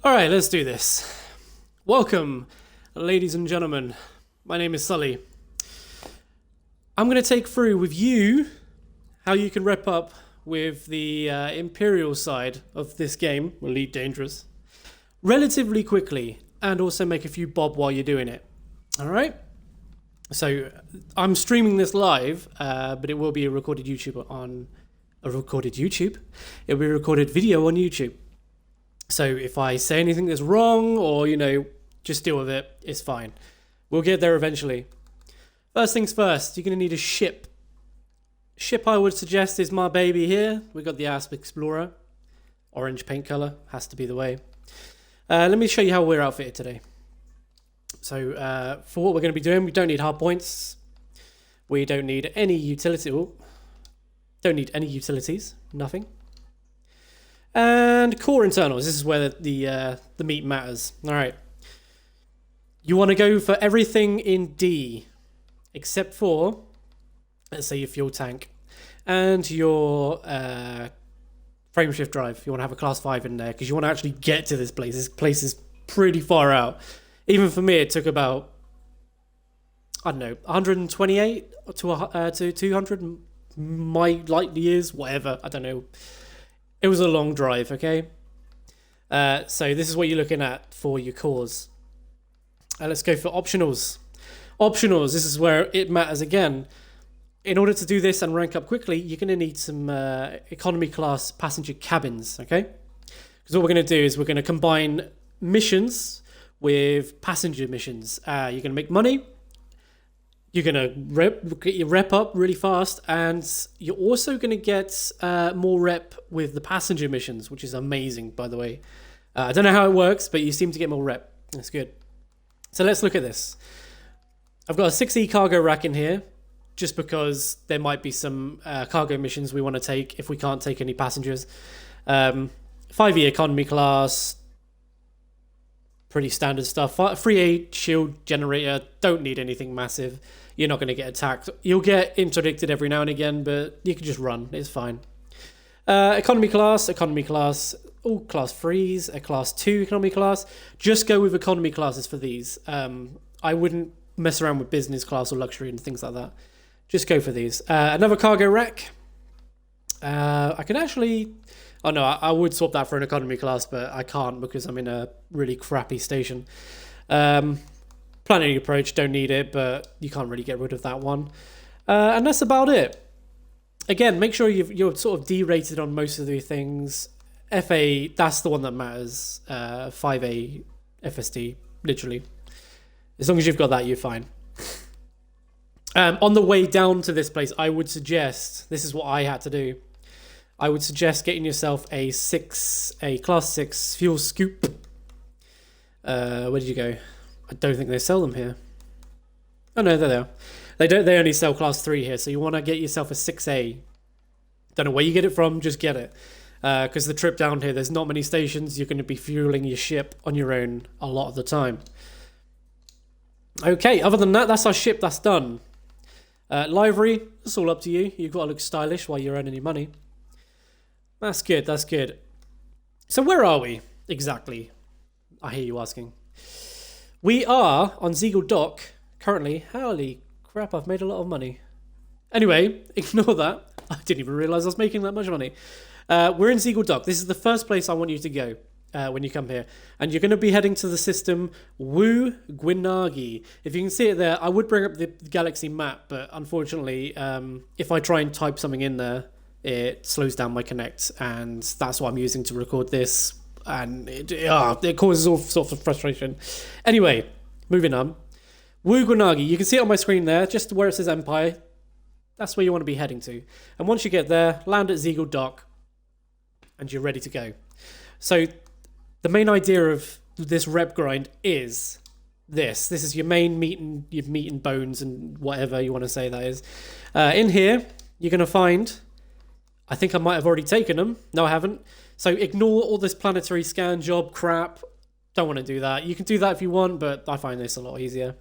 All right, let's do this. Welcome, ladies and gentlemen. My name is Sully. I'm going to take through with you how you can rep up with the Imperial side of this game, Elite Dangerous, relatively quickly, and also make a few bob while you're doing it. All right? So I'm streaming this live, but it will be a recorded YouTube on a recorded YouTube. It'll be a recorded video on YouTube. So if I say anything that's wrong or, just deal with it, it's fine. We'll get there eventually. First things first, you're going to need a ship. Ship I would suggest is my baby here. We've got the Asp Explorer. Orange paint color, has to be the way. Let me show you how we're outfitted today. So for what we're going to be doing, we don't need hard points. We don't need any utility. Don't need any utilities, nothing. And core internals, this is where the meat matters. All right. You want to go for everything in D, except for, let's say, your fuel tank and your frame shift drive. You want to have a class 5 in there because you want to actually get to this place. This place is pretty far out. Even for me, it took about, 128 to 200 my light years, whatever. I don't know. It was a long drive, okay? So this is what you're looking at for your cores. Let's go for optionals. Optionals, this is where it matters again. In order to do this and rank up quickly, you're going to need some economy class passenger cabins, okay? Because what we're going to do is we're going to combine missions with passenger missions. You're going to make money. You're going to get your rep up really fast, and you're also going to get more rep with the passenger missions, which is amazing, by the way. I don't know how it works, but you seem to get more rep. That's good. So let's look at this. I've got a 6E cargo rack in here, just because there might be some cargo missions we want to take if we can't take any passengers. 5E economy class, pretty standard stuff. 3A shield generator, don't need anything massive. You're not going to get attacked. You'll get interdicted every now and again, but you can just run. It's fine. Economy class, all class 3s, a class 2 economy class. Just go with economy classes for these. I wouldn't mess around with business class or luxury and things like that. Just go for these. Another cargo rack. I can actually... Oh no, I would swap that for an economy class, but I can't because I'm in a really crappy station. Planning approach, don't need it, but you can't really get rid of that one. And that's about it. Again, make sure you're sort of D-rated on most of the things. FA, that's the one that matters. 5A FSD, literally. As long as you've got that, you're fine. On the way down to this place, I would suggest, this is what I had to do, I would suggest getting yourself a class 6 fuel scoop. Where did you go? I don't think they sell them here. Oh no, there they are. They only sell class 3 here, so you want to get yourself a 6A. Don't know where you get it from, just get it. Because the trip down here, there's not many stations. You're going to be fueling your ship on your own a lot of the time. Okay, other than that, that's our ship, that's done. Livery, that's all up to you. You've got to look stylish while you're earning your money. That's good, that's good. So where are we exactly? I hear you asking. We are on Ziegel Dock currently. Holy crap, I've made a lot of money. Anyway, ignore that. I didn't even realise I was making that much money. We're in Ziegel Dock. This is the first place I want you to go when you come here. And you're going to be heading to the system Guinagi. If you can see it there, I would bring up the galaxy map, but unfortunately, if I try and type something in there, it slows down my connect, and that's what I'm using to record this, and it causes all sorts of frustration. Anyway, moving on. Guinagi, you can see it on my screen there, just where it says Empire. That's where you want to be heading to. And once you get there, land at Ziegel Dock, and you're ready to go. So, the main idea of this rep grind is this. This is your main meat and bones and whatever you want to say that is. In here, you're going to find... I think I might have already taken them. No, I haven't. So ignore all this planetary scan job crap. Don't want to do that. You can do that if you want, but I find this a lot easier.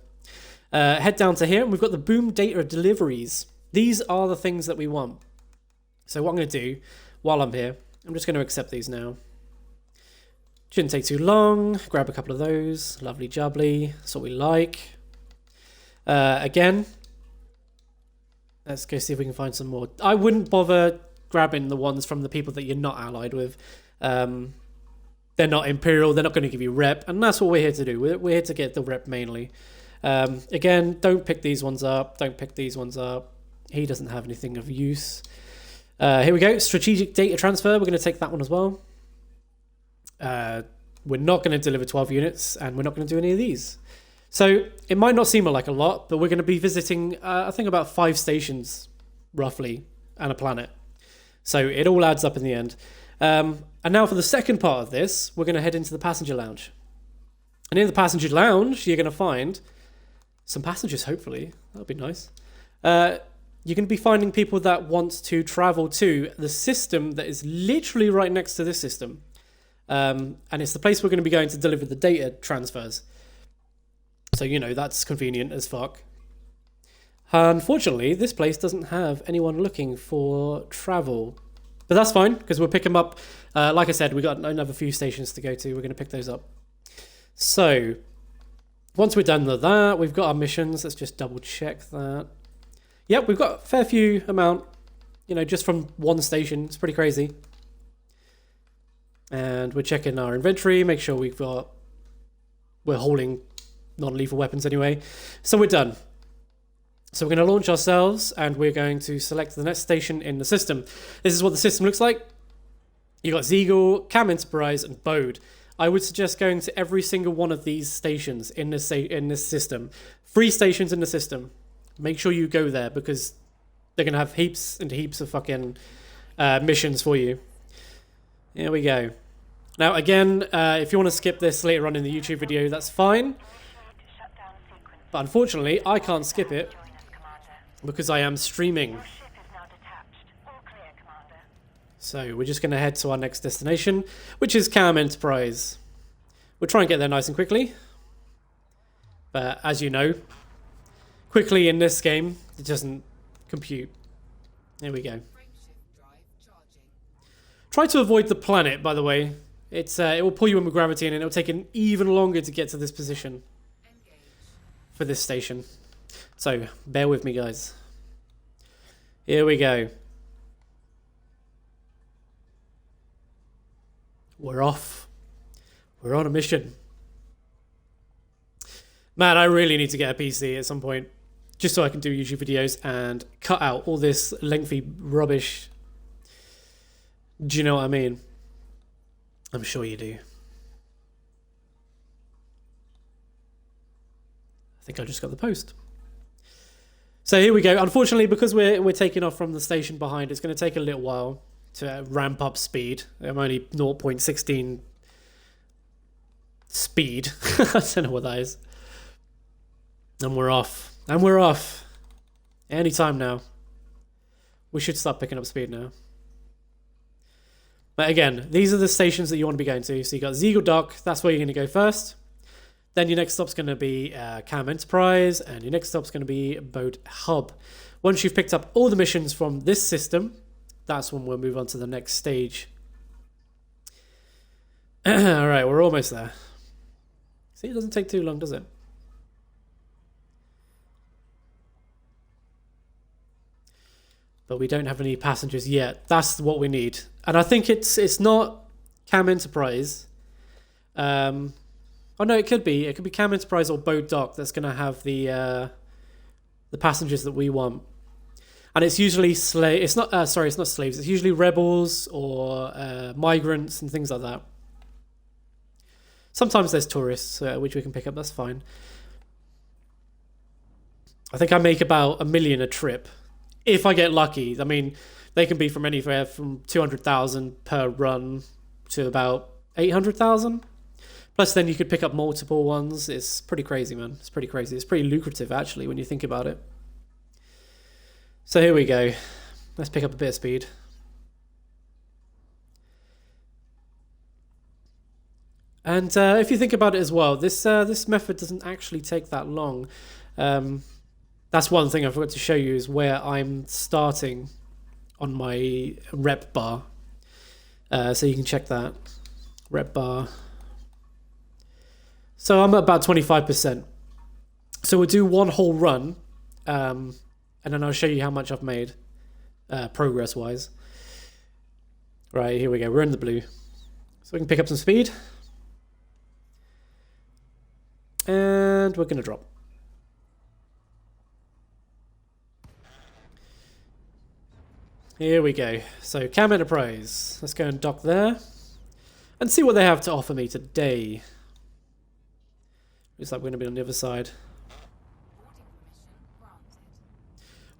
Head down to here, and we've got the boom data deliveries. These are the things that we want. So what I'm going to do while I'm here, I'm just going to accept these now. Shouldn't take too long. Grab a couple of those. Lovely jubbly. That's what we like. Again, let's go see if we can find some more. I wouldn't bother grabbing the ones from the people that you're not allied with. They're not Imperial. They're not going to give you rep. And that's what we're here to do. We're here to get the rep mainly. Again, don't pick these ones up. Don't pick these ones up. He doesn't have anything of use. Here we go. Strategic data transfer. We're going to take that one as well. We're not going to deliver 12 units, and we're not going to do any of these. So it might not seem like a lot, but we're going to be visiting, I think, about 5 stations, roughly, and a planet. So it all adds up in the end. And now for the second part of this, we're going to head into the passenger lounge. And in the passenger lounge, you're going to find some passengers, hopefully. That'll be nice. You're going to be finding people that want to travel to the system that is literally right next to this system. And it's the place we're going to be going to deliver the data transfers. So, you know, that's convenient as fuck. Unfortunately, this place doesn't have anyone looking for travel. But that's fine, because we'll pick them up. Like I said, we've got another few stations to go to. We're going to pick those up. So, once we're done with that, we've got our missions. Let's just double check that. Yep, we've got a fair few amount, you know, just from one station. It's pretty crazy. And we're checking our inventory, make sure we're holding non-lethal weapons anyway. So we're done. So we're going to launch ourselves, and we're going to select the next station in the system. This is what the system looks like. You got Zeagle, Cam Enterprise, and Bode. I would suggest going to every single one of these stations in this system. 3 stations in the system. Make sure you go there, because they're going to have heaps and heaps of fucking missions for you. Here we go. Now, again, if you want to skip this later on in the YouTube video, that's fine. But unfortunately, I can't skip it because I am streaming. So we're just going to head to our next destination, which is Cam Enterprise. We'll try and get there nice and quickly. But as you know, quickly in this game, it doesn't compute. Here we go. Try to avoid the planet, by the way. It will pull you in with gravity, and it'll take even longer to get to this position for this station. So, bear with me, guys. Here we go. We're off. We're on a mission. Man, I really need to get a PC at some point, just so I can do YouTube videos and cut out all this lengthy rubbish. Do you know what I mean? I'm sure you do. I think I just got the post. So here we go. Unfortunately, because we're taking off from the station behind, it's going to take a little while to ramp up speed. I'm only 0.16 speed. I don't know what that is. And we're off. And we're off. Anytime now. We should start picking up speed now. But again, these are the stations that you want to be going to. So you got Zeagle Dock, that's where you're going to go first. Then your next stop's going to be Cam Enterprise, and your next stop's going to be Bode Hub. Once you've picked up all the missions from this system, that's when we'll move on to the next stage. Alright, we're almost there. See, it doesn't take too long, does it? But we don't have any passengers yet. That's what we need. And I think it's not Cam Enterprise. Oh no, it could be. It could be Cam Enterprise or Bode Dock that's going to have the passengers that we want. And it's usually it's not slaves. It's usually rebels or migrants and things like that. Sometimes there's tourists, which we can pick up. That's fine. I think I make about $1 million a trip. If I get lucky. I mean, they can be from anywhere from 200,000 per run to about 800,000. Plus, then you could pick up multiple ones. It's pretty crazy, man. It's pretty crazy. It's pretty lucrative, actually, when you think about it. So here we go. Let's pick up a bit of speed. And if you think about it as well, this method doesn't actually take that long. That's one thing I forgot to show you is where I'm starting on my rep bar. So you can check that. Rep bar. So I'm at about 25%. So we'll do one whole run, and then I'll show you how much I've made, progress-wise. Right, here we go. We're in the blue. So we can pick up some speed. And we're going to drop. Here we go. So Cam Enterprise. Let's go and dock there. And see what they have to offer me today. Looks like we're going to be on the other side.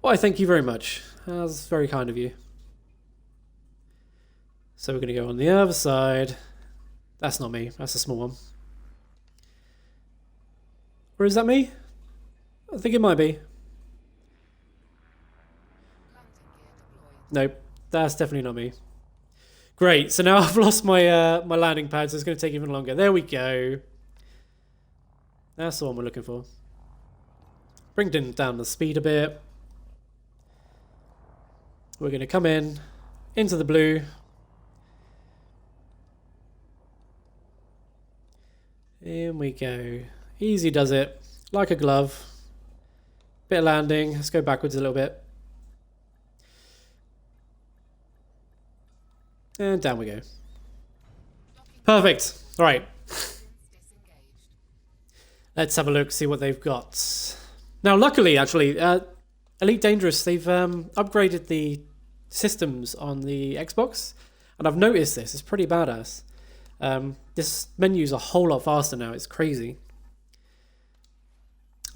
Why, thank you very much. That's very kind of you. So we're going to go on the other side. That's not me. That's a small one. Or is that me? I think it might be. Nope. That's definitely not me. Great. So now I've lost my my landing pad, so it's going to take even longer. There we go. That's the one we're looking for. Bring down the speed a bit. We're going to come into the blue. In we go. Easy does it. Like a glove. Bit of landing. Let's go backwards a little bit. And down we go. Perfect. All right. Let's have a look, see what they've got. Now, luckily, actually, Elite Dangerous, they've upgraded the systems on the Xbox. And I've noticed this. It's pretty badass. This menu's a whole lot faster now. It's crazy.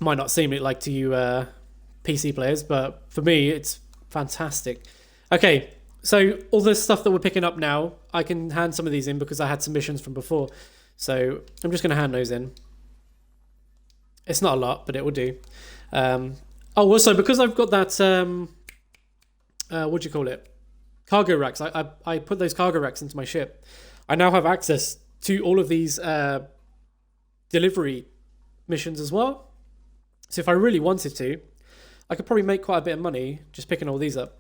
Might not seem it like to you PC players, but for me, it's fantastic. Okay, so all this stuff that we're picking up now, I can hand some of these in because I had some missions from before. So I'm just going to hand those in. It's not a lot, but it will do. Oh, also, because I've got that, what do you call it? Cargo racks. I put those cargo racks into my ship. I now have access to all of these delivery missions as well. So if I really wanted to, I could probably make quite a bit of money just picking all these up.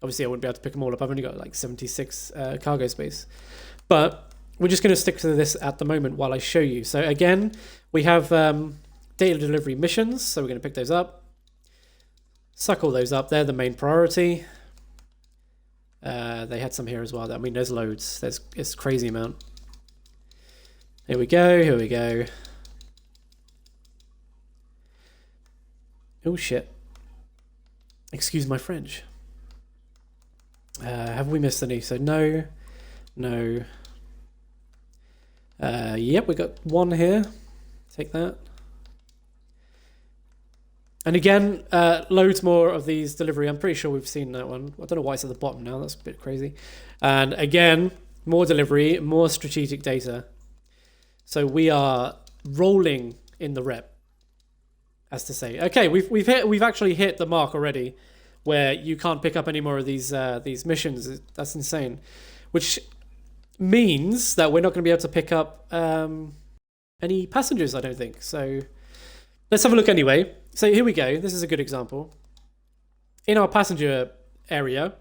Obviously, I wouldn't be able to pick them all up. I've only got like 76 cargo space. But we're just going to stick to this at the moment while I show you. So again, we have data delivery missions. So we're going to pick those up. Suck all those up. They're the main priority. They had some here as well. I mean, there's loads. It's a crazy amount. Here we go. Here we go. Oh, shit. Excuse my French. Have we missed any? So no. No. Yep, we got one here. Take that. And again, loads more of these delivery. I'm pretty sure we've seen that one. I don't know why it's at the bottom now. That's a bit crazy. And again, more delivery, more strategic data. So we are rolling in the rep, as to say. Okay, we've actually hit the mark already, where you can't pick up any more of these missions. That's insane. Which means that we're not going to be able to pick up any passengers, I don't think. So let's have a look anyway. So here we go. This is a good example. In our passenger area,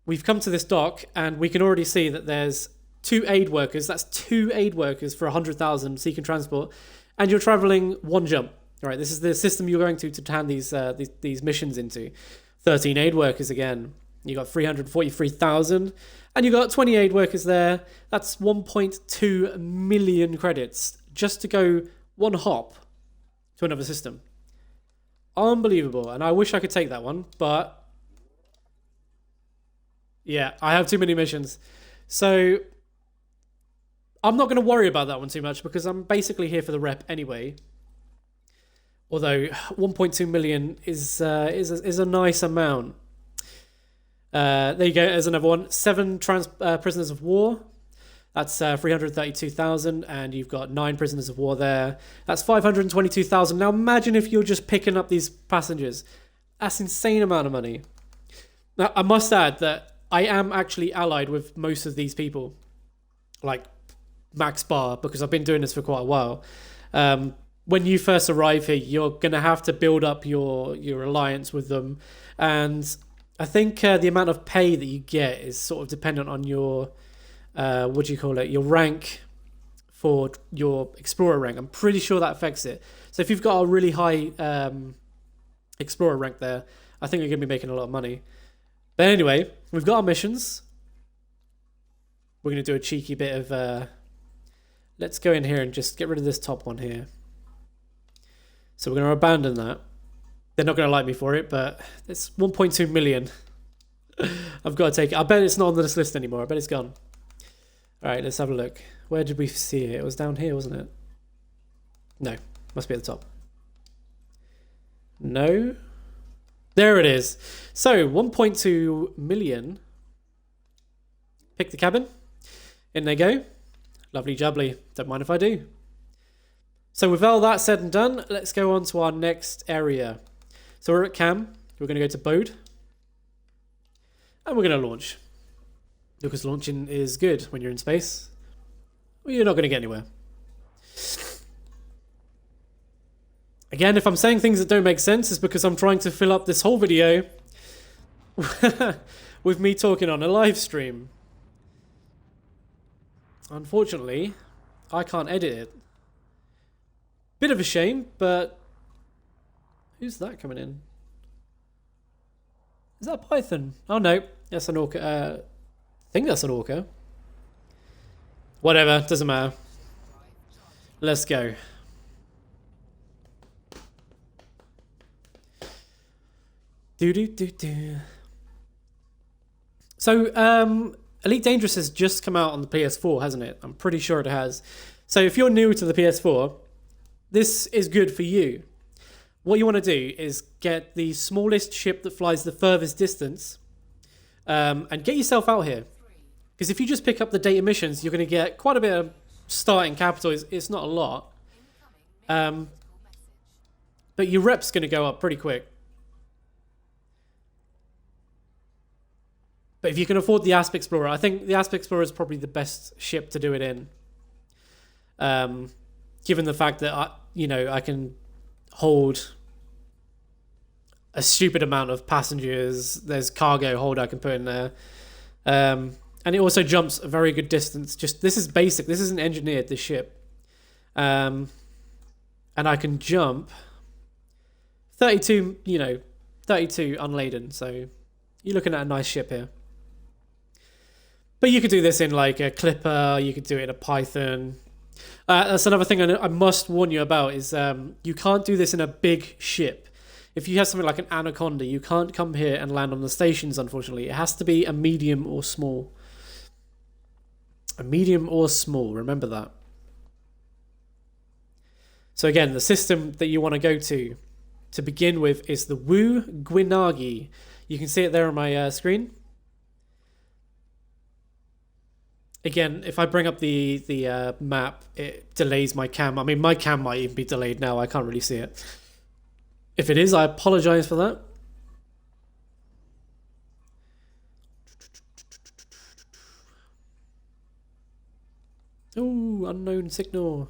we've come to this dock and we can already see that there's 2 aid workers. That's 2 aid workers for 100,000 seek and transport. And you're traveling one jump. All right, this is the system you're going to hand these missions into. 13 aid workers again. You got 343,000. And you got 20 aid workers there. That's 1.2 million credits just to go one hop to another system. Unbelievable. And I wish I could take that one, but yeah, I have too many missions. So I'm not going to worry about that one too much because I'm basically here for the rep anyway. Although 1.2 million is a nice amount. There you go. There's another one. 7 prisoners of war. That's 332,000, and you've got 9 prisoners of war there. That's 522,000. Now imagine if you're just picking up these passengers. That's an insane amount of money. Now I must add that I am actually allied with most of these people, like Max Bar, because I've been doing this for quite a while. When you first arrive here, you're going to have to build up your alliance with them, and I think the amount of pay that you get is sort of dependent on your what do you call it? Your rank for your Explorer rank. I'm pretty sure that affects it. So if you've got a really high Explorer rank there, I think you're going to be making a lot of money. But anyway, we've got our missions. We're going to do a cheeky bit of... let's go in here and just get rid of this top one here. So we're going to abandon that. They're not going to like me for it, but it's 1.2 million. I've got to take it. I bet it's not on this list anymore. I bet it's gone. All right, let's have a look. Where did we see it? It was down here, wasn't it? No, must be at the top. No. There it is. So 1.2 million. Pick the cabin. In they go. Lovely jubbly. Don't mind if I do. So with all that said and done, let's go on to our next area. So we're at Cam. We're going to go to Bode. And we're going to launch. Because launching is good when you're in space. Well, you're not going to get anywhere. Again, if I'm saying things that don't make sense, it's because I'm trying to fill up this whole video with me talking on a live stream. Unfortunately, I can't edit it. Bit of a shame, but... Who's that coming in? Is that a python? Oh no, that's an orca. I think that's an orca. Whatever, doesn't matter. Let's go. Do. So, Elite Dangerous has just come out on the PS4, hasn't it? I'm pretty sure it has. So if you're new to the PS4, this is good for you. What you want to do is get the smallest ship that flies the furthest distance and get yourself out here. Because if you just pick up the data missions, you're going to get quite a bit of starting capital. It's not a lot. But your rep's going to go up pretty quick. But if you can afford the Asp Explorer, I think the Asp Explorer is probably the best ship to do it in. Given the fact that I can hold a stupid amount of passengers. There's cargo hold I can put in there. And it also jumps a very good distance. Just this is basic. This isn't engineered, this ship. And I can jump 32, 32 unladen. So you're looking at a nice ship here. But you could do this in like a Clipper. You could do it in a Python. That's another thing I must warn you about is you can't do this in a big ship. If you have something like an Anaconda, you can't come here and land on the stations, unfortunately. It has to be a medium or small. A medium or small, remember that. So again, the system that you want to go to begin with is the Wu Guinagi. You can see it there on my screen. Again, if I bring up the map, it delays my cam. I mean, my cam might even be delayed now. I can't really see it. If it is, I apologize for that. Oh, unknown signal.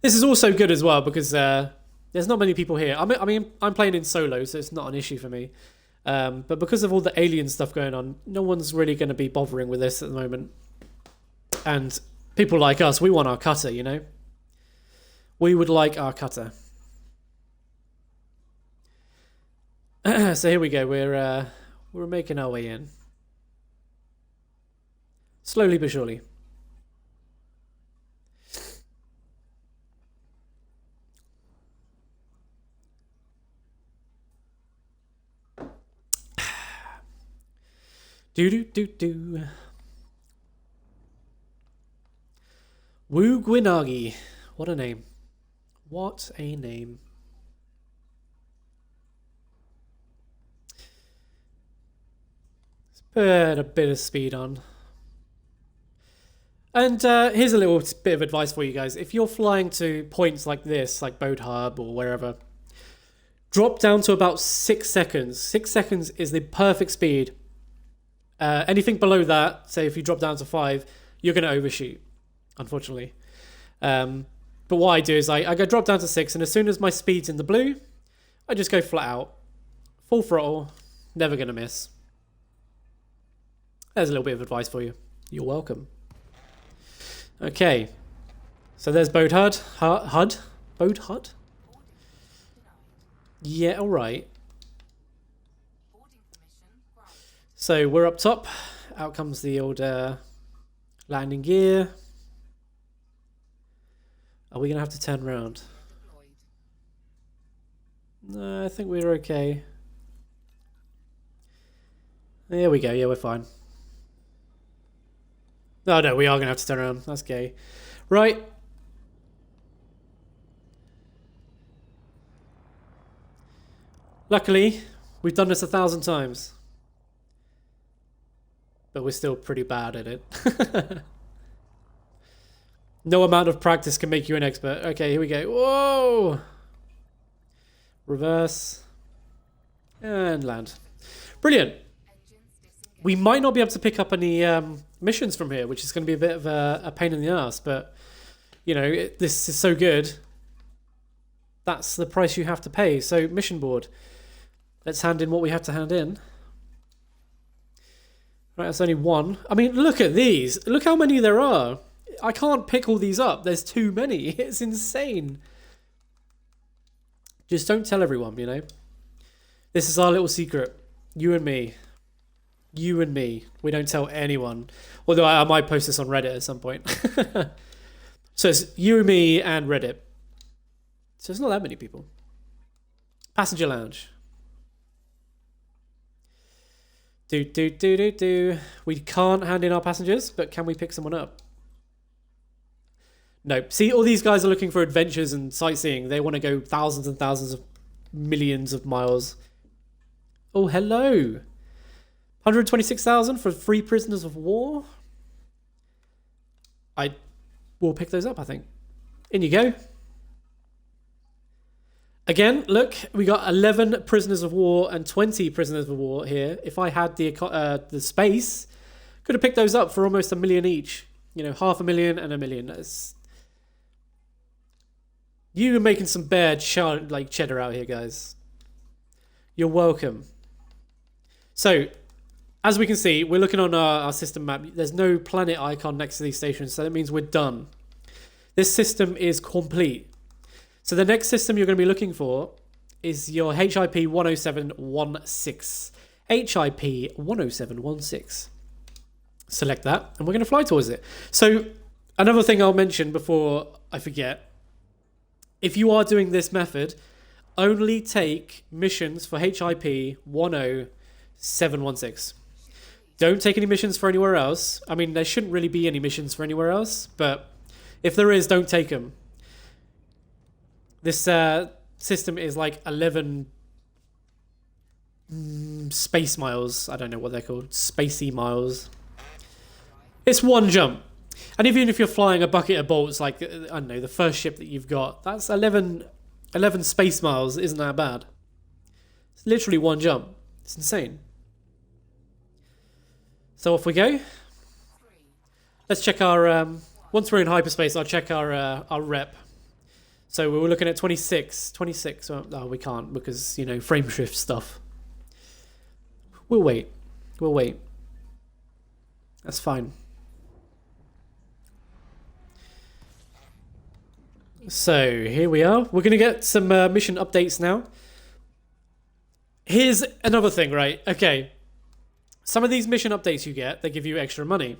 This is also good as well because there's not many people here. I mean, I'm playing in solo, so it's not an issue for me. But because of all the alien stuff going on, no one's really going to be bothering with this at the moment. And people like us, we want our cutter, you know? We would like our cutter. So here we go. We're making our way in. Slowly but surely. Do. Wu Guinagi. What a name. What a name. Let's put a bit of speed on. And here's a little bit of advice for you guys. If you're flying to points like this, like Bode Hub or wherever, drop down to about 6 seconds. 6 seconds is the perfect speed. Anything below that, say if you drop down to 5, you're going to overshoot, unfortunately. But what I do is I go drop down to 6, and as soon as my speed's in the blue, I just go flat out. Full throttle, never going to miss. There's a little bit of advice for you. You're welcome. Okay. So there's boat HUD. HUD? Boat HUD? Yeah, alright. So we're up top. Out comes the old landing gear. Are we going to have to turn around? No, I think we're okay. There we go. Yeah, we're fine. Oh, no, we are going to have to turn around. That's gay. Right. Luckily, we've done this 1,000 times. But we're still pretty bad at it. No amount of practice can make you an expert. Okay, here we go. Whoa! Reverse. And land. Brilliant. We might not be able to pick up any missions from here, which is going to be a bit of a pain in the ass. But, you know, this is so good. That's the price you have to pay. So, mission board. Let's hand in what we have to hand in. Right, that's only one. I mean, look at these. Look how many there are. I can't pick all these up. There's too many. It's insane. Just don't tell everyone, you know. This is our little secret. You and me. You and me. We don't tell anyone. Although I might post this on Reddit at some point. So it's you, me, and Reddit. So it's not that many people. Passenger lounge. Do. We can't hand in our passengers, but can we pick someone up? No. See, all these guys are looking for adventures and sightseeing. They want to go thousands and thousands of millions of miles. Oh, hello. 126,000 for 3 prisoners of war. I will pick those up, I think. In you go. Again, look, we got 11 prisoners of war and 20 prisoners of war here. If I had the space, could have picked those up for almost $1 million each. You know, 500,000 and $1 million. That's... You are making some bad cheddar out here, guys. You're welcome. So, as we can see, we're looking on our system map. There's no planet icon next to these stations, so that means we're done. This system is complete. So the next system you're going to be looking for is your HIP 10716. HIP 10716. Select that, and we're going to fly towards it. So another thing I'll mention before I forget, if you are doing this method, only take missions for HIP 10716. Don't take any missions for anywhere else. I mean, there shouldn't really be any missions for anywhere else, but if there is, don't take them. This system is like 11 space miles. I don't know what they're called. Spacey miles. It's one jump. And even if you're flying a bucket of bolts, like, I don't know, the first ship that you've got, that's 11 space miles. Isn't that bad? It's literally one jump. It's insane. So off we go. Let's check our... once we're in hyperspace, I'll check our rep. So we were looking at 26. 26. Oh, we can't because, you know, frame shift stuff. We'll wait. We'll wait. That's fine. So here we are. We're going to get some mission updates now. Here's another thing, right? Okay. Some of these mission updates you get, they give you extra money.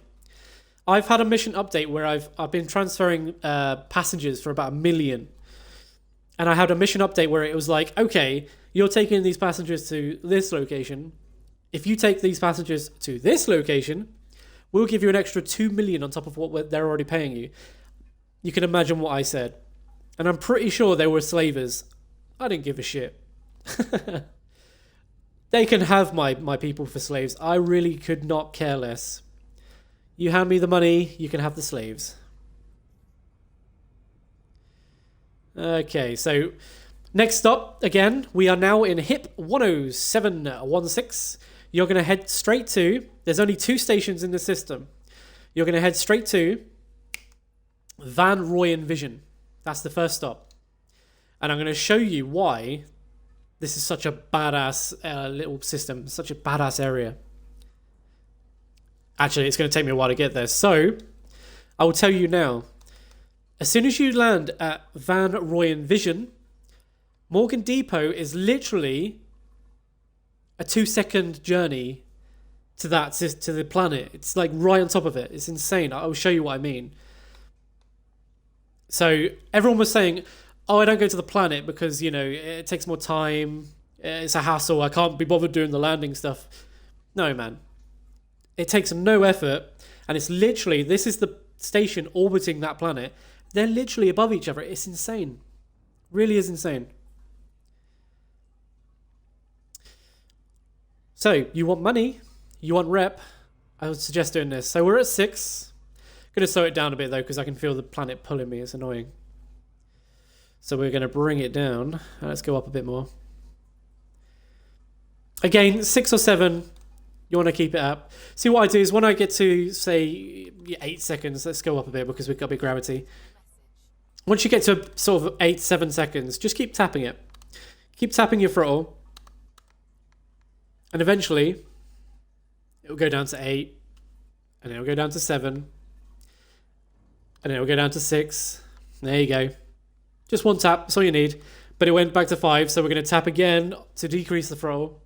I've had a mission update where I've been transferring passengers for about 1 million. And I had a mission update where it was like, okay, you're taking these passengers to this location. If you take these passengers to this location, we'll give you an extra 2 million on top of what they're already paying you. You can imagine what I said. And I'm pretty sure they were slavers. I didn't give a shit. They can have my people for slaves. I really could not care less. You hand me the money, you can have the slaves. Okay, so next stop, again, we are now in HIP 10716. You're going to head straight to, there's only 2 stations in the system. You're going to head straight to Van Royan Vision. That's the first stop. And I'm going to show you why this is such a badass little system, such a badass area. Actually, it's going to take me a while to get there. So, I will tell you now. As soon as you land at Van Royan Vision, Morgan Depot is literally a 2-second journey to the planet. It's like right on top of it. It's insane. I'll show you what I mean. So everyone was saying, oh, I don't go to the planet because, you know, it takes more time. It's a hassle. I can't be bothered doing the landing stuff. No, man. It takes no effort. And it's literally, this is the station orbiting that planet. They're literally above each other. It's insane. Really is insane. So, you want money, you want rep, I would suggest doing this. So we're at 6. I'm going to slow it down a bit though, because I can feel the planet pulling me. It's annoying. So we're going to bring it down. Let's go up a bit more. Again, 6 or 7, you want to keep it up. See, what I do is when I get to, say, 8 seconds, let's go up a bit because we've got big gravity. Once you get to sort of 8, 7 seconds, just keep tapping it. Keep tapping your throttle. And eventually, it will go down to 8. And it will go down to 7. And it will go down to 6. There you go. Just one tap, that's all you need. But it went back to 5, so we're going to tap again to decrease the throttle.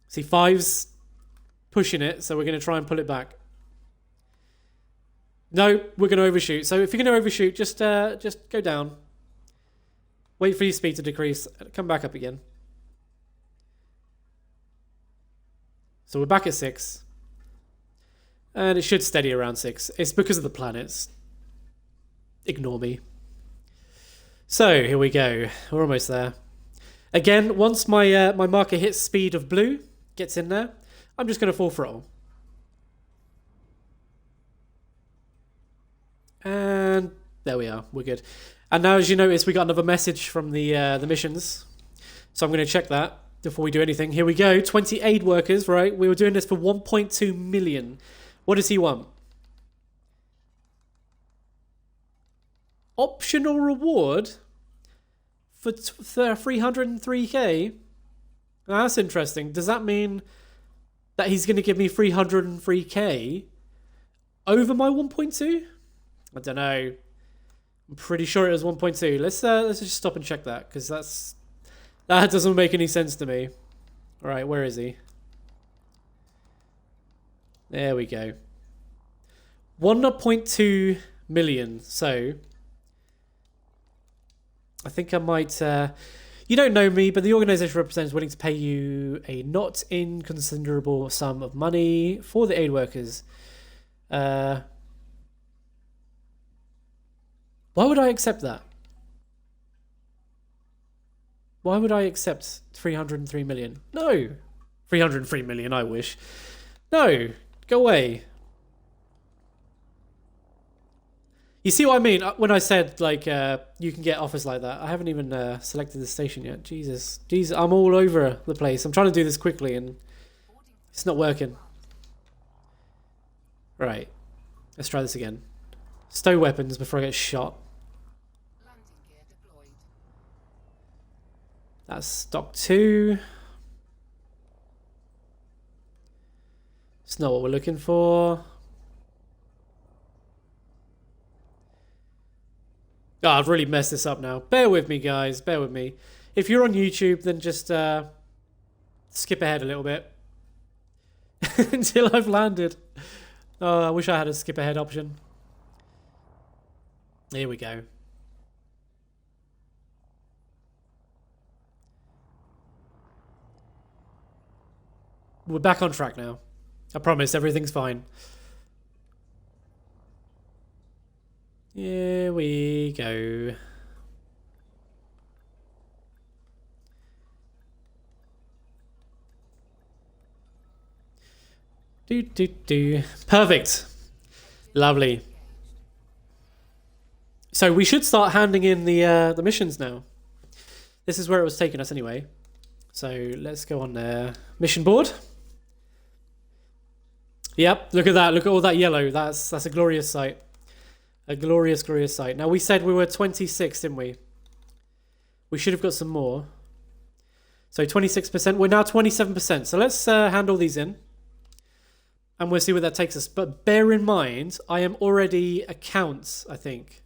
See, 5's pushing it, so we're going to try and pull it back. No, we're going to overshoot. So if you're going to overshoot, just go down. Wait for your speed to decrease. Come back up again. So we're back at 6. And it should steady around 6. It's because of the planets. Ignore me. So here we go. We're almost there. Again, once my my marker hits speed of blue, gets in there, I'm just going to full throttle. And there we are. We're good. And now, as you notice, we got another message from the missions. So I'm going to check that before we do anything. Here we go. 20 aid workers, right? We were doing this for 1.2 million. What does he want? Optional reward for 303k? Now, that's interesting. Does that mean that he's going to give me 303k over my 1.2? I don't know. I'm pretty sure it was 1.2. Let's just stop and check that, because that doesn't make any sense to me. All right, where is he? There we go. 1.2 million. So I think I might... you don't know me, but the organisation represents willing to pay you a not inconsiderable sum of money for the aid workers. Why would I accept that? Why would I accept 303 million? No. 303 million, I wish. No. Go away. You see what I mean? When I said, like, you can get offers like that. I haven't even selected the station yet. Jesus. I'm all over the place. I'm trying to do this quickly and it's not working. Right. Let's try this again. Stow weapons before I get shot. That's stock 2. It's not what we're looking for. Oh, I've really messed this up now. Bear with me, guys. Bear with me. If you're on YouTube, then just skip ahead a little bit until I've landed. Oh, I wish I had a skip ahead option. Here we go. We're back on track now. I promise everything's fine. Here we go. Do. Perfect. Lovely. So we should start handing in the missions now. This is where it was taking us anyway. So let's go on there. Mission board. Yep, look at that. Look at all that yellow. That's a glorious sight. A glorious, glorious sight. Now, we said we were 26, didn't we? We should have got some more. So 26%. We're now 27%. So let's hand all these in. and we'll see where that takes us. But bear in mind, I am already a count, I think.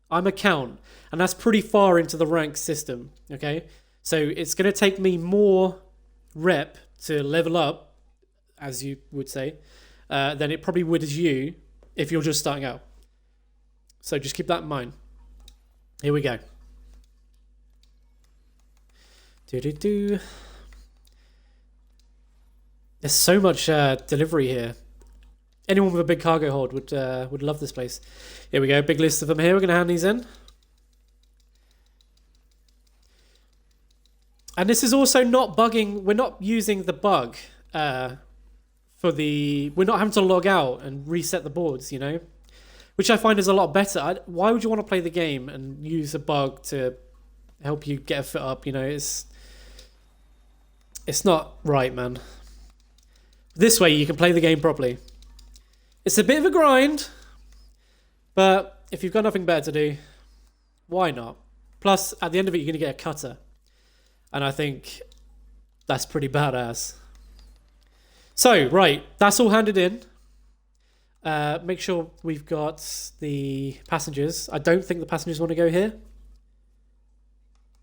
I'm a count, and that's pretty far into the rank system, okay? So it's going to take me more rep to level up, as you would say, than it probably would as you if you're just starting out. So just keep that in mind. Here we go. There's so much delivery here. Anyone with a big cargo hold would love this place. Here we go, big list of them here. We're going to hand these in. And this is also not bugging. We're not using the bug for the... We're not having to log out and reset the boards, you know? Which I find is a lot better. Why would you want to play the game and use a bug to help you get a foot up, you know? It's not right, man. This way you can play the game properly. It's a bit of a grind, but if you've got nothing better to do, why not? Plus, at the end of it, you're going to get a cutter. And I think that's pretty badass. So, right, that's all handed in. Make sure we've got the passengers. I don't think the passengers want to go here.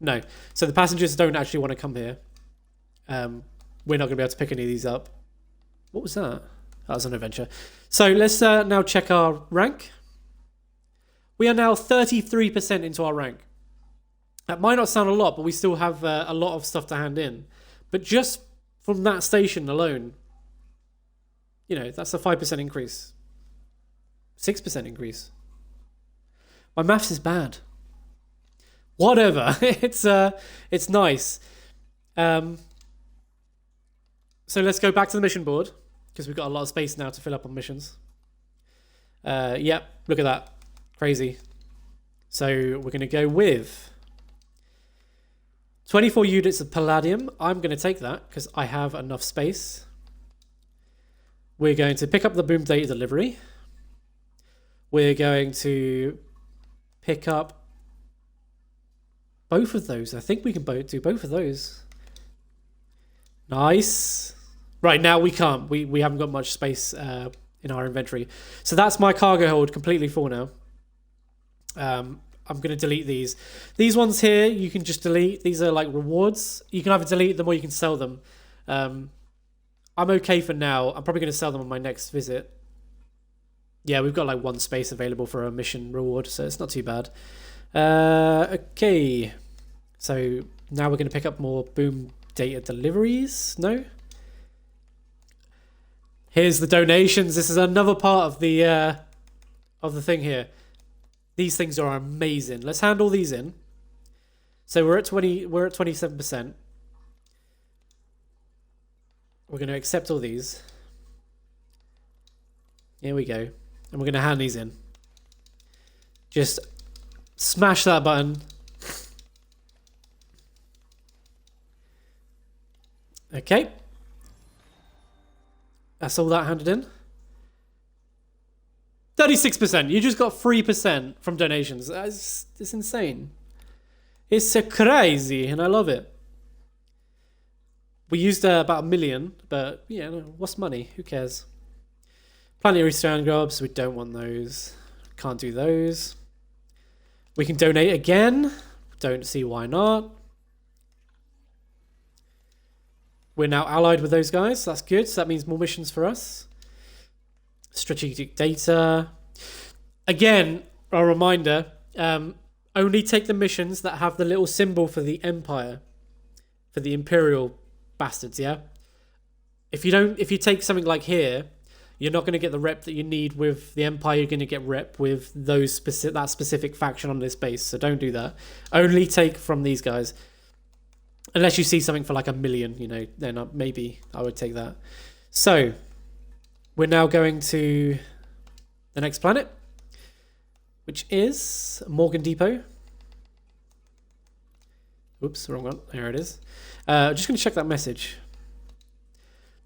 No. So the passengers don't actually want to come here. We're not going to be able to pick any of these up. What was that? That was an adventure. So let's now check our rank. We are now 33% into our rank. That might not sound a lot, but we still have a lot of stuff to hand in. But just from that station alone, you know, that's a 5% increase. 6% increase. My maths is bad. Whatever. It's nice. So let's go back to the mission board, because we've got a lot of space now to fill up on missions. Yep, look at that. Crazy. So we're going to go with 24 units of palladium. I'm going to take that because I have enough space. We're going to pick up the boom data delivery. We're going to pick up both of those. I think we can do both of those. Nice. Right, now we can't. We haven't got much space in our inventory. So that's my cargo hold completely full now. I'm going to delete these. These ones here, you can just delete. These are like rewards. You can either delete them or you can sell them. I'm okay for now. I'm probably going to sell them on my next visit. Yeah, we've got like one space available for a mission reward, so it's not too bad. Okay. So now we're going to pick up more boom data deliveries. No? Here's the donations. This is another part of the thing here. These things are amazing. Let's hand all these in. So we're at 27%. We're going to accept all these. Here we go. And we're going to hand these in. Just smash that button. Okay. That's all that handed in. 36%. You just got 3% from donations. It's insane. It's so crazy, and I love it. We used about 1 million, but yeah, what's money? Who cares? Planetary strand grubs. We don't want those. Can't do those. We can donate again. Don't see why not. We're now allied with those guys. So that's good. So that means more missions for us. Strategic data. Again, a reminder, only take the missions that have the little symbol for the Empire, for the Imperial bastards, yeah? If you take something like here, you're not going to get the rep that you need with the Empire. You're going to get rep with that specific faction on this base, so don't do that. Only take from these guys. Unless you see something for like 1 million, you know, then maybe I would take that. So we're now going to the next planet, which is Morgan Depot. Oops, wrong one. There it is. Just going to check that message.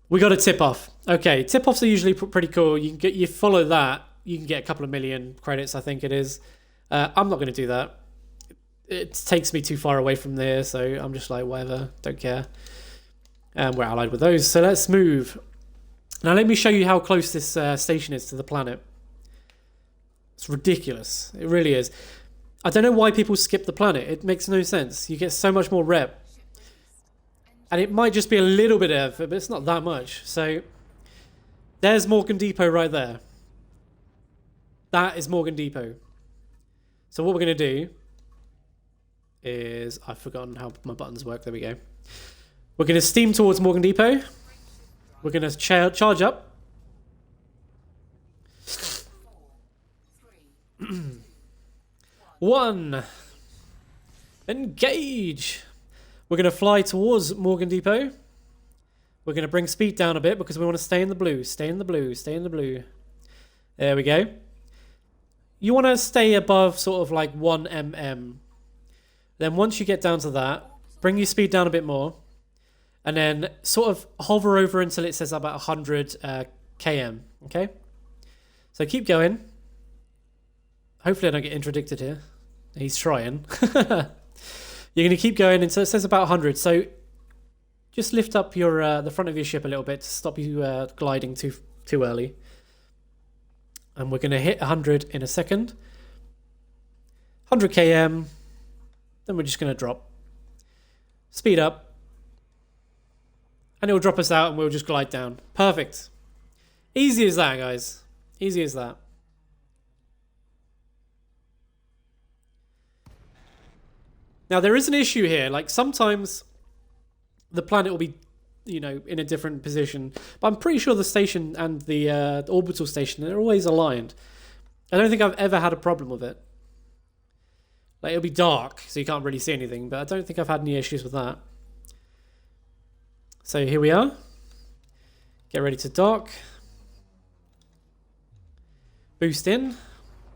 We got a tip-off. Okay, tip-offs are usually pretty cool. You follow that, you can get a couple of million credits, I think it is. I'm not going to do that. It takes me too far away from there, so I'm just like, whatever, don't care. And we're allied with those. So let's move. Now let me show you how close this station is to the planet. It's ridiculous. It really is. I don't know why people skip the planet. It makes no sense. You get so much more rep. And it might just be a little bit of effort, but it's not that much. So there's Morgan Depot right there. That is Morgan Depot. So what we're going to do is... I've forgotten how my buttons work. There we go. We're going to steam towards Morgan Depot. We're going to charge up. One. Engage. We're going to fly towards Morgan Depot. We're going to bring speed down a bit because we want to stay in the blue. Stay in the blue. Stay in the blue. There we go. You want to stay above sort of like 1 mm. Then once you get down to that, bring your speed down a bit more. And then sort of hover over until it says about 100 km. Okay? So keep going. Hopefully I don't get interdicted here. He's trying. You're going to keep going until it says about 100. So just lift up your the front of your ship a little bit to stop you gliding too early. And we're going to hit 100 in a second. 100 km. Then we're just going to drop. Speed up. And it will drop us out and we'll just glide down. Perfect. Easy as that, guys. Easy as that. Now, there is an issue here. Like, sometimes the planet will be, you know, in a different position. But I'm pretty sure the station and the orbital station, they're always aligned. I don't think I've ever had a problem with it. Like, it'll be dark, so you can't really see anything. But I don't think I've had any issues with that. So here we are. Get ready to dock. Boost in.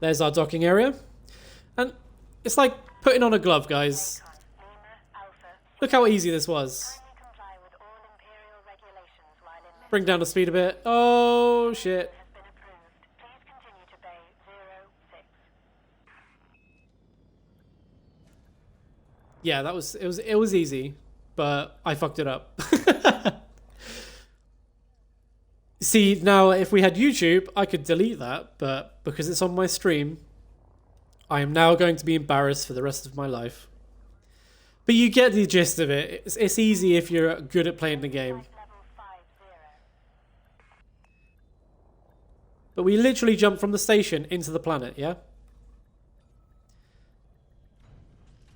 There's our docking area. And it's like putting on a glove, guys. Look how easy this was. Bring down the speed a bit. Oh, shit. Yeah, it was easy, but I fucked it up. See, now if we had YouTube, I could delete that, but because it's on my stream, I am now going to be embarrassed for the rest of my life. But you get the gist of it. It's easy if you're good at playing the game. But we literally jumped from the station into the planet, yeah?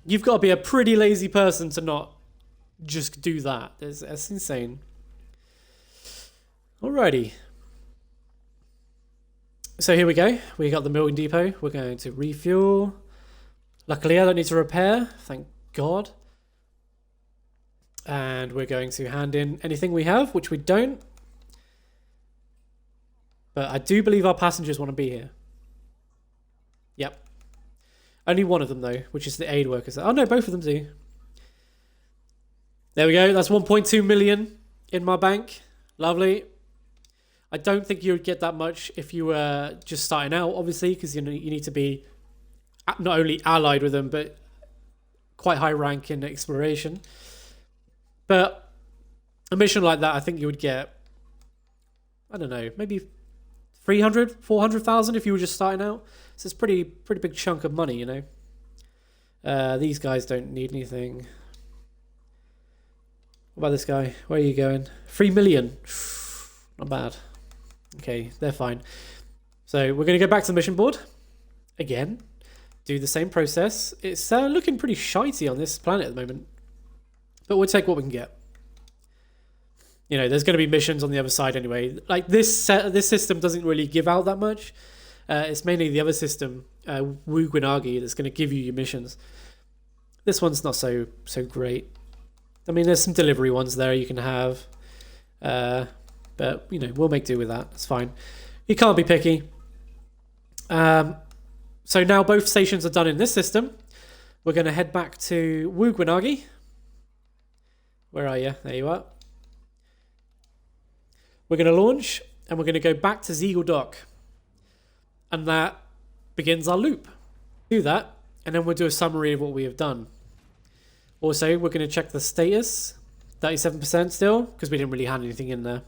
You've got to be a pretty lazy person to not just do that. That's insane. Alrighty. So here we go. We got the Morgan Depot. We're going to refuel. Luckily, I don't need to repair. Thank God. And we're going to hand in anything we have, which we don't. But I do believe our passengers want to be here. Yep. Only one of them, though, which is the aid workers. Oh, no, both of them do. There we go. That's 1.2 million in my bank. Lovely. I don't think you would get that much if you were just starting out, obviously, because you need to be not only allied with them, but quite high rank in exploration. But a mission like that, I think you would get, I don't know, maybe 300, 400,000 if you were just starting out. So it's pretty big chunk of money, you know. These guys don't need anything. What about this guy? Where are you going? 3 million. Not bad. Okay, they're fine. So we're going to go back to the mission board. Again. Do the same process. It's looking pretty shitey on this planet at the moment. But we'll take what we can get. You know, there's going to be missions on the other side anyway. Like, this system doesn't really give out that much. It's mainly the other system, Guinagi, that's going to give you your missions. This one's not so great. I mean, there's some delivery ones there you can have. But, you know, we'll make do with that. It's fine. You can't be picky. So now both stations are done in this system. We're going to head back to Guinagi. Where are you? There you are. We're going to launch, and we're going to go back to Ziegel Dock. And that begins our loop. Do that, and then we'll do a summary of what we have done. Also, we're going to check the status. 37% still, because we didn't really hand anything in there.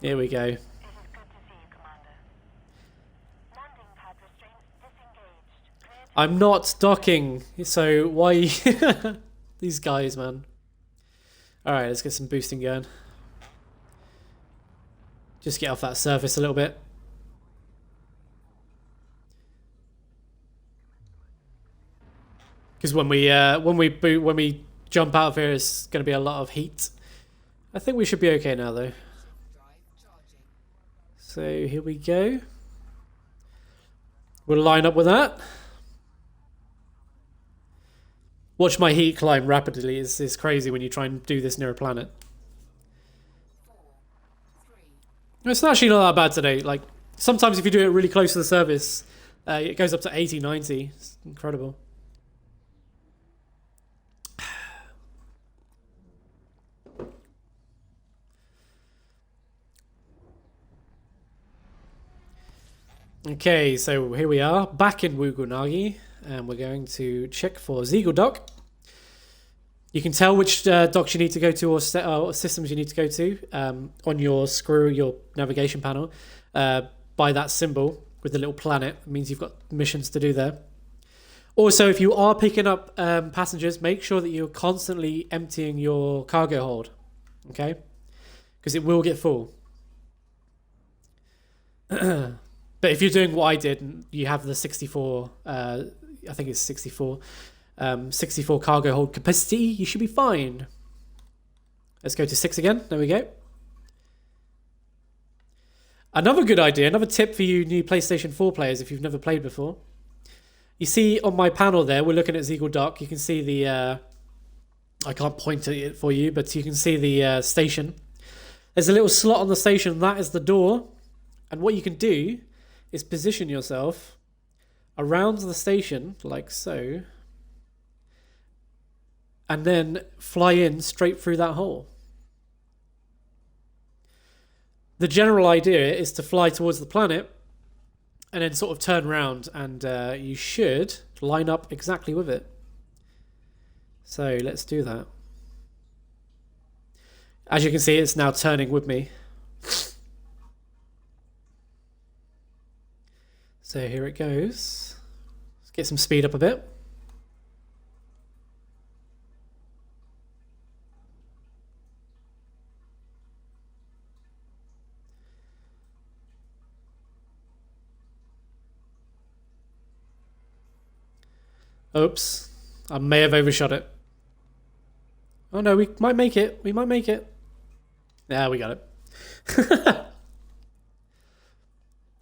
Here we go. It is good to see you, Commander. Landing pad restraints disengaged. Clear to I'm not docking, so why... These guys, man. Alright, let's get some boosting going. Just get off that surface a little bit. Because when we jump out of here, it's going to be a lot of heat. I think we should be okay now, though. So here we go. We'll line up with that. Watch my heat climb rapidly. It's crazy when you try and do this near a planet. It's actually not that bad today. Like, sometimes if you do it really close to the surface, it goes up to 80, 90. It's incredible. Okay, so here we are, back in Guinagi, and we're going to check for Zeagle dock. You can tell which docks you need to go to or systems you need to go to on your navigation panel by that symbol with the little planet. It means you've got missions to do there. Also, if you are picking up passengers, make sure that you're constantly emptying your cargo hold, okay? Because it will get full. But if you're doing what I did, and you have the 64, I think it's 64, 64 cargo hold capacity, you should be fine. Let's go to 6 again. There we go. Another good idea, another tip for you new PlayStation 4 players if you've never played before. You see on my panel there, we're looking at Zeagle Dock. You can see the, I can't point to it for you, but you can see the station. There's a little slot on the station. That is the door. And what you can do is position yourself around the station, like so, and then fly in straight through that hole. The general idea is to fly towards the planet and then sort of turn around, and you should line up exactly with it. So let's do that. As you can see, it's now turning with me. So here it goes. Let's get some speed up a bit. Oops. I may have overshot it. Oh no, we might make it. We might make it. Yeah, we got it.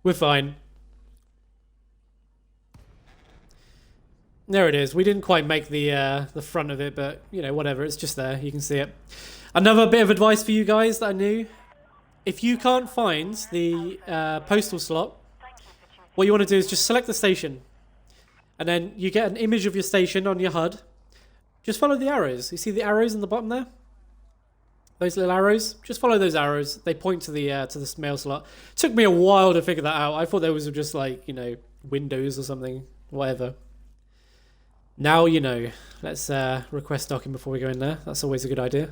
We're fine. There it is. We didn't quite make the front of it, but you know, whatever. It's just there. You can see it. Another bit of advice for you guys that I knew: if you can't find the postal slot, what you want to do is just select the station, and then you get an image of your station on your HUD. Just follow the arrows. You see the arrows in the bottom there? Those little arrows. Just follow those arrows. They point to the mail slot. Took me a while to figure that out. I thought there was just like, you know, windows or something, whatever. Now you know. Let's request docking before we go in there. That's always a good idea. You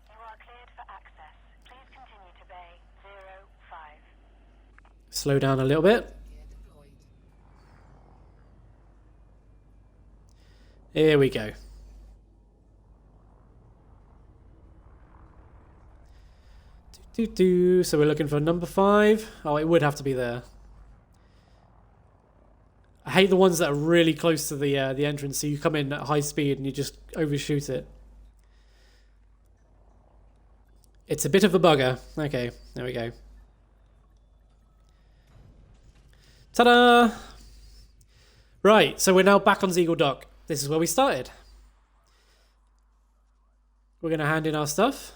are cleared for access. Please continue to bay 05. Slow down a little bit. Here we go. So we're looking for number 5. Oh, it would have to be there. I hate the ones that are really close to the entrance, so you come in at high speed and you just overshoot it. It's a bit of a bugger. Okay, there we go. Ta-da! Right, so we're now back on Zeagle Dock. This is where we started. We're going to hand in our stuff.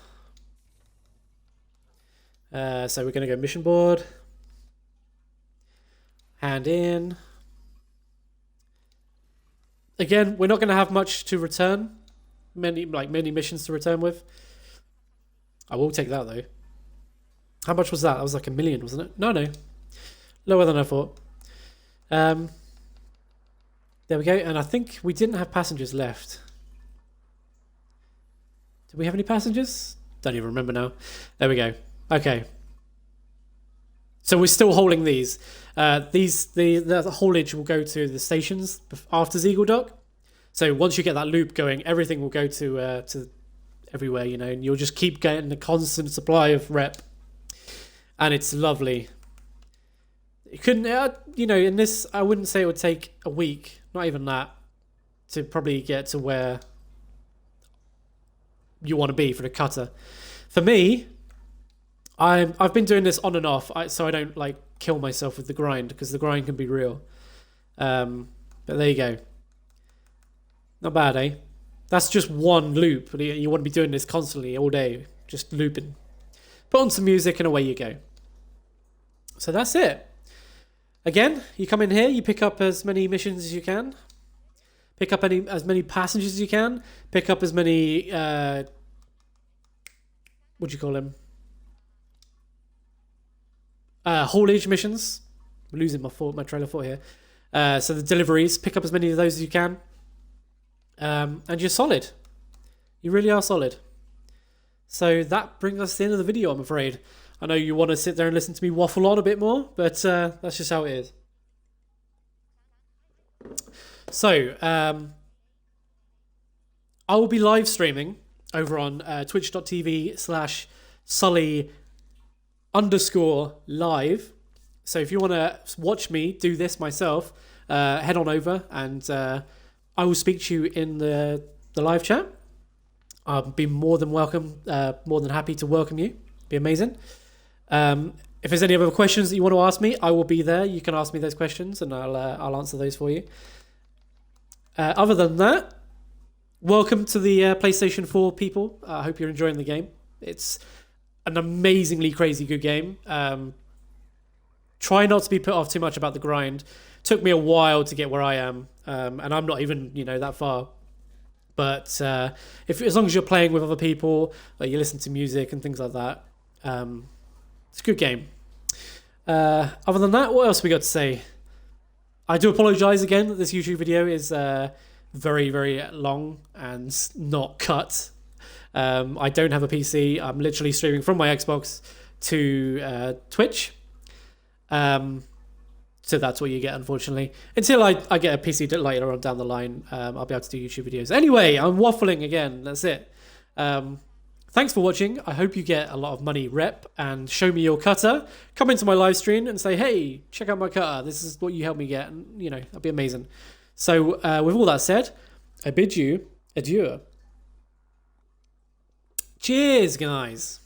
So we're going to go mission board. Hand in. Again, we're not going to have much to return. Many missions to return with. I will take that though. How much was that? That was like 1 million, wasn't it? No. Lower than I thought. There we go. And I think we didn't have passengers left. Did we have any passengers? Don't even remember now. There we go. Okay. So we're still holding these. The haulage will go to the stations after Zeagle Dock. So once you get that loop going, everything will go to everywhere, you know, and you'll just keep getting a constant supply of rep, and it's lovely. It couldn't, you know, in this, I wouldn't say it would take a week, not even that, to probably get to where you want to be for the cutter. For me, I've been doing this on and off, so I don't like kill myself with the grind, because the grind can be real. But there you go. Not bad, eh? That's just one loop. You want to be doing this constantly all day, just looping. Put on some music and away you go. So that's it. Again, you come in here, you pick up as many missions as you can. Pick up as many passengers as you can. Pick up as many what do you call them? Haulage missions. I'm losing my trailer thought here. So the deliveries, pick up as many of those as you can. And you're solid. You really are solid. So that brings us to the end of the video, I'm afraid. I know you want to sit there and listen to me waffle on a bit more, but that's just how it is. So, I will be live streaming over on twitch.tv/Sully_live. So if you want to watch me do this myself, head on over and I will speak to you in the live chat. I'll be more than welcome, more than happy to welcome you. Be amazing. If there's any other questions that you want to ask me, I will be there. You can ask me those questions and I'll answer those for you. Other than that, welcome to the PlayStation 4 people. I hope you're enjoying the game. It's an amazingly crazy good game. Try not to be put off too much about the grind. Took me a while to get where I am, and I'm not even, you know, that far. But as long as you're playing with other people, like you listen to music and things like that, it's a good game. Other than that, what else we got to say? I do apologise again that this YouTube video is very, very long and not cut. I don't have a PC. I'm literally streaming from my Xbox to Twitch. So that's what you get, unfortunately. Until I get a PC later on down the line, I'll be able to do YouTube videos. Anyway, I'm waffling again. That's it. Thanks for watching. I hope you get a lot of money rep and show me your cutter. Come into my live stream and say, hey, check out my cutter. This is what you helped me get. And, you know, that'd be amazing. So with all that said, I bid you adieu. Cheers, guys.